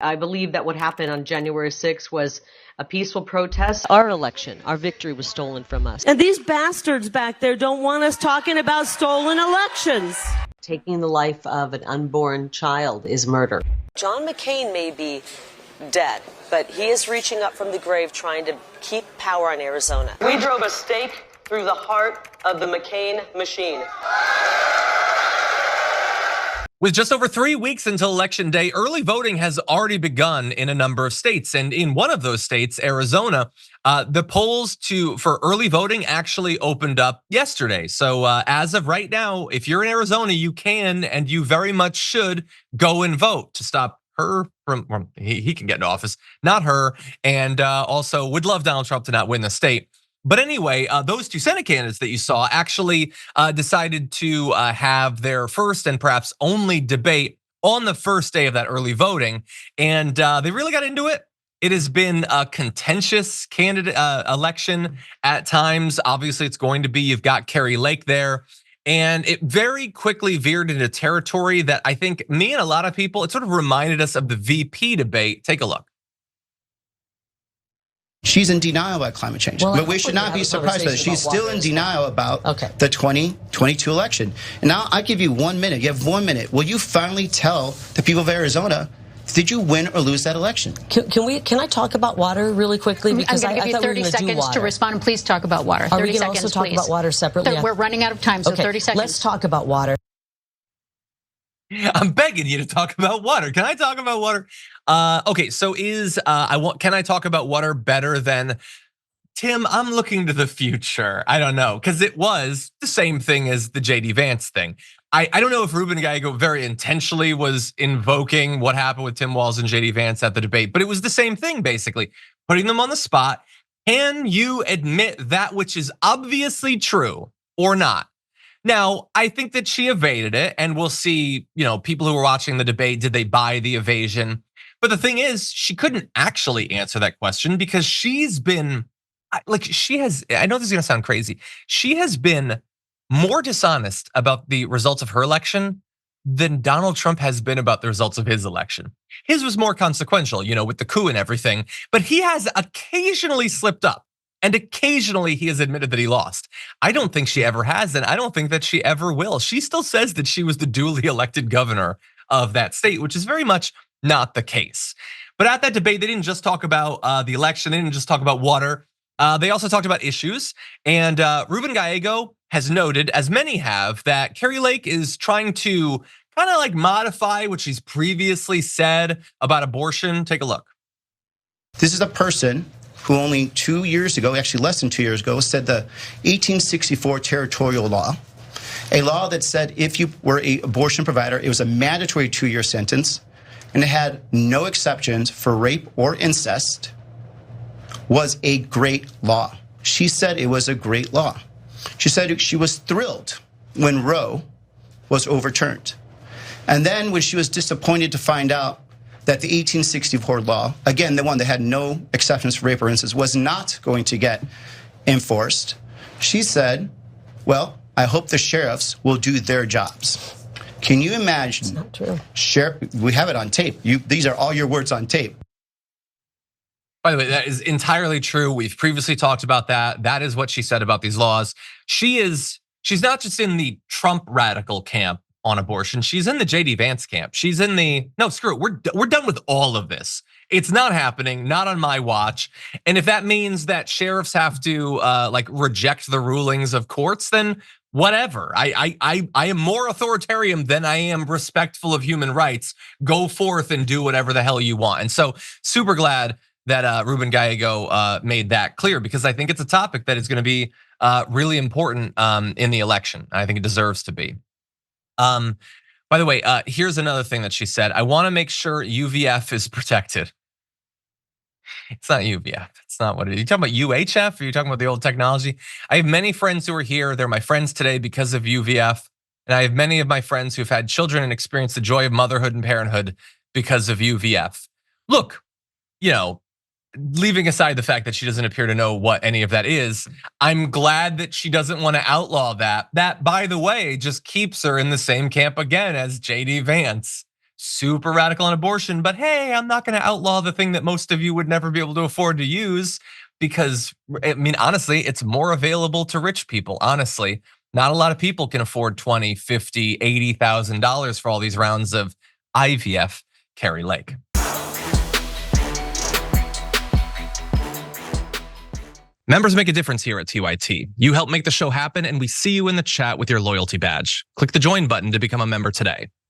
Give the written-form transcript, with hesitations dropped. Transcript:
I believe that what happened on January 6th was a peaceful protest. Our election, our victory was stolen from us. And these bastards back there don't want us talking about stolen elections. Taking the life of an unborn child is murder. John McCain may be dead, but he is reaching up from the grave trying to keep power in Arizona. We drove a stake through the heart of the McCain machine. With just over 3 weeks until Election Day, early voting has already begun in a number of states. And in one of those states, Arizona, the polls for early voting actually opened up yesterday. So as of right now, if you're in Arizona, you can and you very much should go and vote to stop her from, well, he can get into office, not her. And also would love Donald Trump to not win the state. But anyway, those two Senate candidates that you saw actually decided to have their first and perhaps only debate on the first day of that early voting. And they really got into it. It has been a contentious candidate election at times. Obviously, it's going to be, you've got Kari Lake there. And it very quickly veered into territory that I think me and a lot of people, it sort of reminded us of the VP debate. Take a look. She's in denial about climate change, but we should not be surprised by that. She's still in denial about the 2022 election. And now I give you 1 minute. You have 1 minute. Will you finally tell the people of Arizona, did you win or lose that election? Can I talk about water really quickly? Because I'm going to give you 30 seconds to respond, and please talk about water. 30 seconds, also talk about water separately? We're running out of time, so 30 seconds. Let's talk about water. I'm begging you to talk about water. Can I talk about water? Okay, so can I talk about water better than Tim? I'm looking to the future. I don't know, because it was the same thing as the JD Vance thing. I don't know if Ruben Gallego very intentionally was invoking what happened with Tim Walz and JD Vance at the debate, but it was the same thing, basically, putting them on the spot. Can you admit that which is obviously true or not? Now, I think that she evaded it, and we'll see, people who were watching the debate, did they buy the evasion? But the thing is, she couldn't actually answer that question because she's been, I know this is gonna sound crazy. She has been more dishonest about the results of her election than Donald Trump has been about the results of his election. His was more consequential, with the coup and everything, but he has occasionally slipped up. And occasionally he has admitted that he lost. I don't think she ever has, and I don't think that she ever will. She still says that she was the duly elected governor of that state, which is very much not the case. But at that debate, they didn't just talk about the election. They didn't just talk about water. They also talked about issues. And Ruben Gallego has noted, as many have, that Kari Lake is trying to kind of like modify what she's previously said about abortion. Take a look. This is a person who only 2 years ago, actually less than 2 years ago, said the 1864 territorial law, a law that said if you were an abortion provider, it was a mandatory 2-year sentence, and it had no exceptions for rape or incest, was a great law. She said it was a great law. She said she was thrilled when Roe was overturned. And then when she was disappointed to find out that the 1864 law, again, the one that had no exceptions for rape or incest, was not going to get enforced, she said, well, I hope the sheriffs will do their jobs. Can you imagine? It's not true. We have it on tape. These are all your words on tape. By the way, that is entirely true. We've previously talked about that. That is what she said about these laws. She's not just in the Trump radical camp on abortion. She's in the JD Vance camp. She's in no, screw it. We're done with all of this. It's not happening, not on my watch. And if that means that sheriffs have to reject the rulings of courts, then whatever. I am more authoritarian than I am respectful of human rights. Go forth and do whatever the hell you want. And so super glad that Ruben Gallego made that clear, because I think it's a topic that is going to be really important in the election. I think it deserves to be. By the way, here's another thing that she said. I want to make sure UVF is protected. It's not UVF. It's not what it is. You talking about UHF? Or are you talking about the old technology? I have many friends who are here. They're my friends today because of UVF. And I have many of my friends who've had children and experienced the joy of motherhood and parenthood because of UVF. Look, leaving aside the fact that she doesn't appear to know what any of that is, I'm glad that she doesn't want to outlaw that. That, by the way, just keeps her in the same camp again as JD Vance. super radical on abortion, but hey, I'm not going to outlaw the thing that most of you would never be able to afford to use because, I mean, honestly, it's more available to rich people. Honestly, not a lot of people can afford $20,000, $50,000, $80,000 for all these rounds of IVF. Kari Lake. Members make a difference here at TYT. You help make the show happen, and we see you in the chat with your loyalty badge. Click the join button to become a member today.